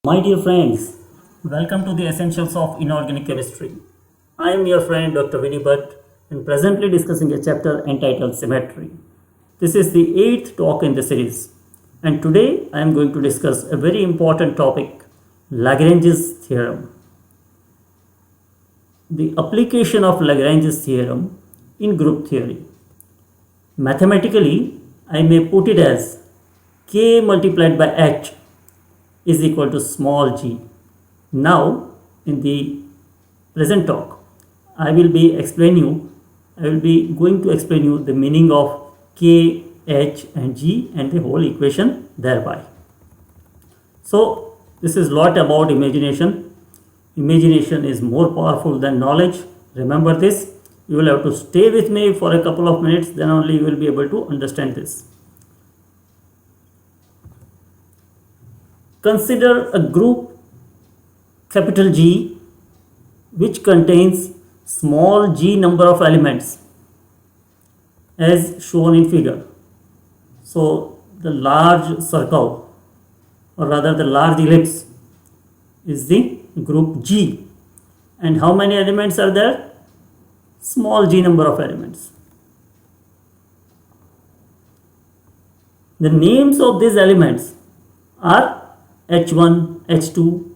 My dear friends, welcome to the Essentials of Inorganic Chemistry. I am your friend Dr. Vinny Bhatt and presently discussing a chapter entitled Symmetry. This is the 8th talk in the series, and today I am going to discuss a very important topic, Lagrange's theorem. The application of Lagrange's theorem in group theory. Mathematically, I may put it as K multiplied by H is equal to small g. Now, in the present talk, I will be going to explain you the meaning of K, H and G and the whole equation thereby. So, this is lot about imagination. Imagination is more powerful than knowledge. Remember this. You will have to stay with me for a couple of minutes, then only you will be able to understand this. Consider a group capital G which contains small g number of elements as shown in figure. So the large circle, or rather the large ellipse, is the group G. And how many elements are there? Small g number of elements. The names of these elements are H1, H2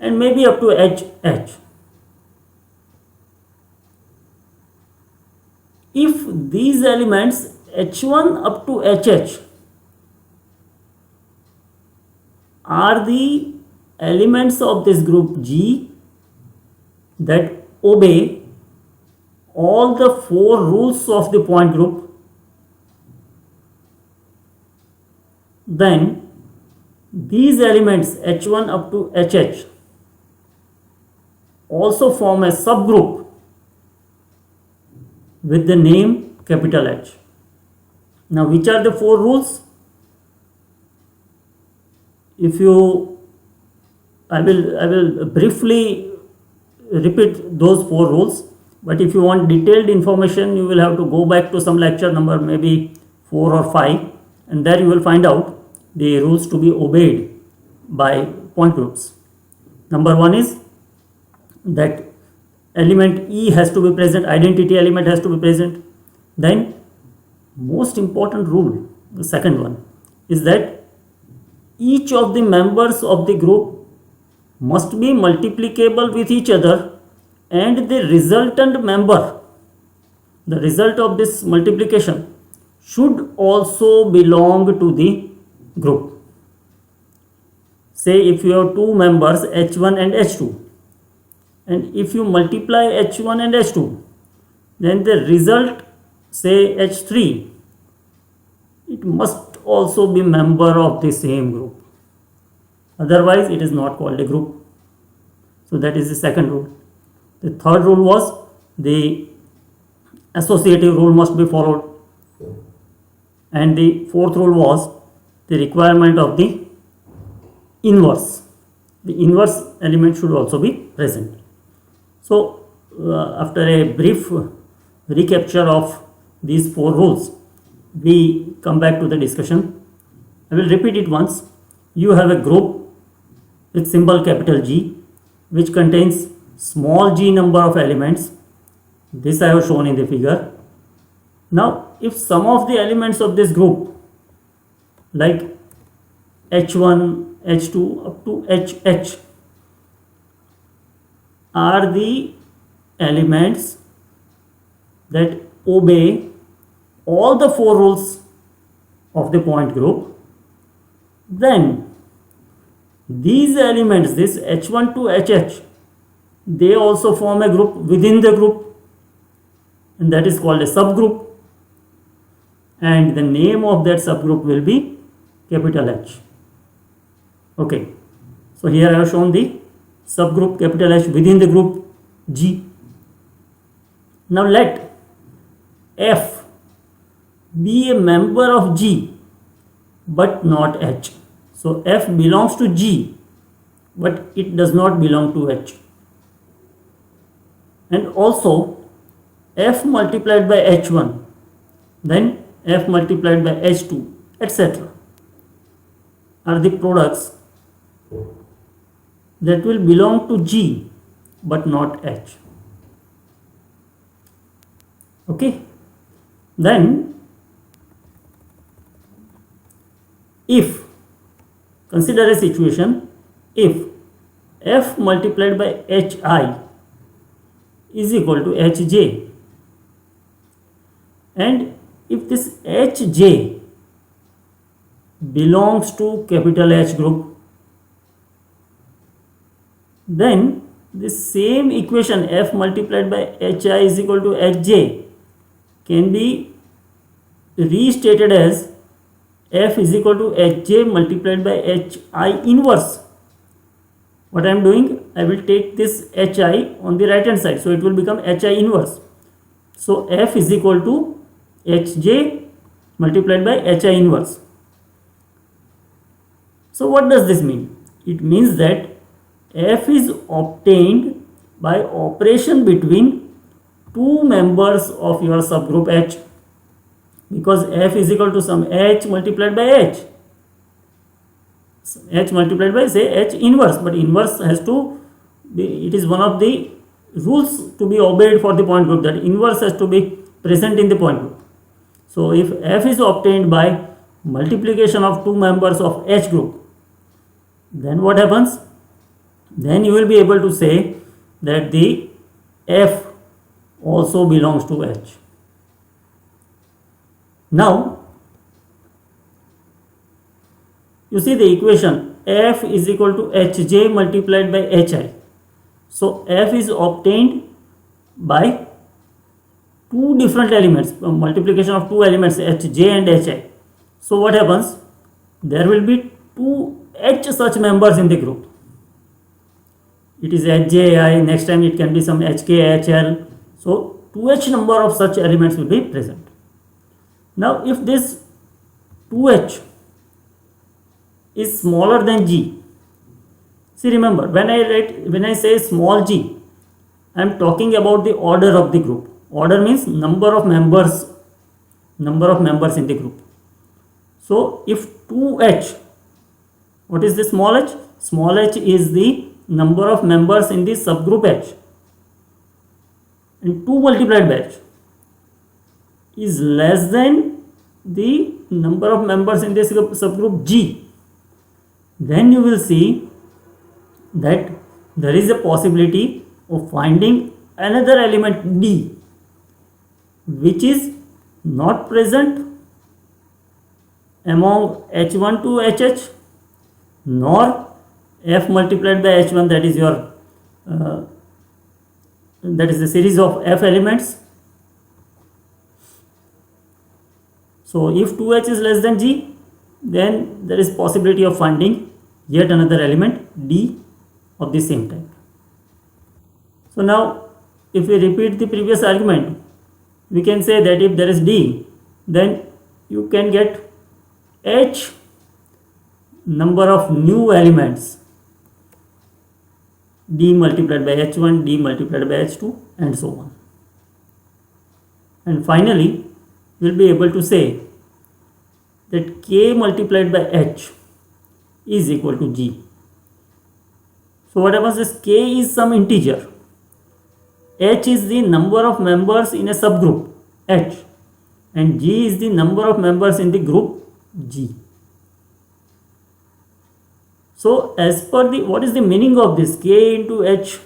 and maybe up to HH. If these elements H1 up to HH are the elements of this group G that obey all the 4 rules of the point group, then these elements H1 up to HH also form a subgroup with the name capital H. Now, which are the 4 rules? I will briefly repeat those 4 rules, but if you want detailed information, you will have to go back to some lecture number, maybe 4 or 5, and there you will find out the rules to be obeyed by point groups. Number 1 is that element E has to be present, identity element has to be present. Then most important rule, the second one, is that each of the members of the group must be multiplicable with each other, and the resultant member, the result of this multiplication, should also belong to the group. Say if you have 2 members H1 and H2, and if you multiply H1 and H2, then the result, say H3, it must also be member of the same group. Otherwise it is not called a group. So that is the second rule. The third rule was the associative rule must be followed, and the fourth rule was the requirement of the inverse. The inverse element should also be present. So after a brief recapture of these 4 rules, we come back to the discussion. I will repeat it once. You have a group with symbol capital G which contains small g number of elements. This I have shown in the figure. Now if some of the elements of this group like H1, H2 up to HH are the elements that obey all the 4 rules of the point group, then these elements, this H1 to HH, they also form a group within the group, and that is called a subgroup, and the name of that subgroup will be capital H. Okay, so here I have shown the subgroup capital H within the group G. Now let F be a member of G but not H. So F belongs to G but it does not belong to H. And also F multiplied by H1, then F multiplied by H2, etc. are the products that will belong to G but not H. Okay. Then if, consider a situation, if F multiplied by HI is equal to Hj, and if this Hj belongs to capital H group, then this same equation F multiplied by Hi is equal to Hj can be restated as F is equal to Hj multiplied by Hi inverse. What I am doing, I will take this Hi on the right hand side, so it will become Hi inverse. So F is equal to Hj multiplied by Hi inverse. So what does this mean? It means that F is obtained by operation between two members of your subgroup H, because F is equal to some H multiplied by H. H multiplied by, say, H inverse, but inverse has to be, it is one of the rules to be obeyed for the point group, that inverse has to be present in the point group. So if F is obtained by multiplication of two members of H group, then what happens? Then you will be able to say that the F also belongs to H. Now you see the equation F is equal to Hj multiplied by Hi. So F is obtained by two different elements, multiplication of two elements Hj and Hi. So what happens? There will be two H such members in the group. It is Hji, next time it can be some Hk, Hl. So 2H number of such elements will be present. Now if this 2H is smaller than G, see, remember, when I say small g, I am talking about the order of the group. Order means number of members in the group. So if 2H, what is the small h? Small h is the number of members in the subgroup H, and 2 multiplied by H is less than the number of members in this subgroup G, then you will see that there is a possibility of finding another element D which is not present among H1 to HH, nor F multiplied by H1, that is your that is the series of F elements. So if 2H is less than G, then there is possibility of finding yet another element D of the same type. So now if we repeat the previous argument, we can say that if there is D, then you can get H number of new elements, D multiplied by H1, D multiplied by H2, and so on. And finally, we will be able to say that K multiplied by H is equal to G. So what happens is K is some integer, H is the number of members in a subgroup H, and G is the number of members in the group G. So as per the, what is the meaning of this K into H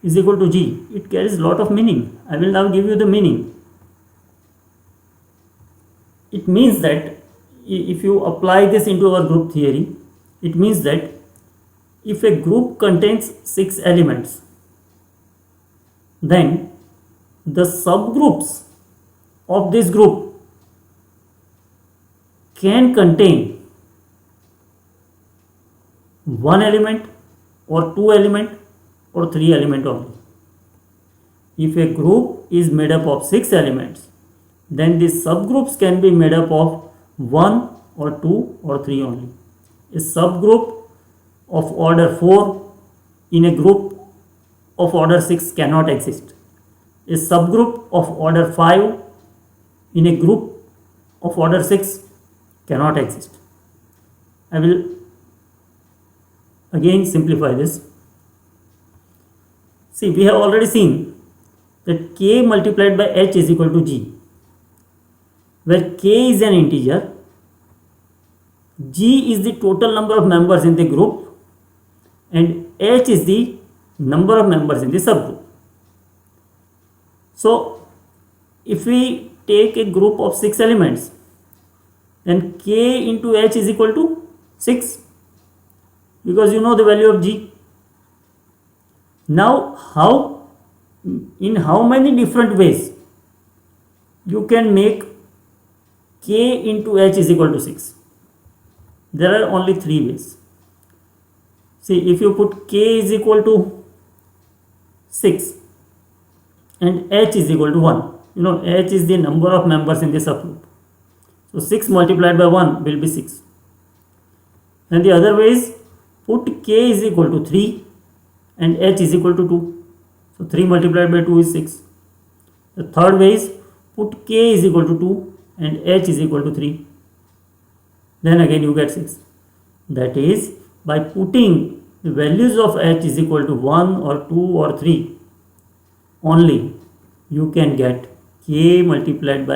is equal to G? It carries a lot of meaning. I will now give you the meaning. It means that if you apply this into our group theory, it means that if a group contains 6 elements, then the subgroups of this group can contain 1 element or 2 element or 3 element only. If a group is made up of 6 elements, then the subgroups can be made up of 1 or 2 or 3 only. A subgroup of order 4 in a group of order 6 cannot exist. A subgroup of order 5 in a group of order 6 cannot exist. I will again simplify this. See, we have already seen that k multiplied by h is equal to g, where k is an integer, g is the total number of members in the group, and h is the number of members in the subgroup. So, if we take a group of 6 elements, then k into h is equal to 6, because you know the value of g. Now, in how many different ways you can make k into h is equal to 6? There are only 3 ways. See, if you put k is equal to 6 and h is equal to 1, you know h is the number of members in the subgroup. So 6 multiplied by 1 will be 6. And the other way is put k is equal to 3 and h is equal to 2. So 3 multiplied by 2 is 6. The third way is put k is equal to 2 and h is equal to 3. Then again you get 6. That is, by putting the values of h is equal to 1 or 2 or 3 only, you can get k multiplied by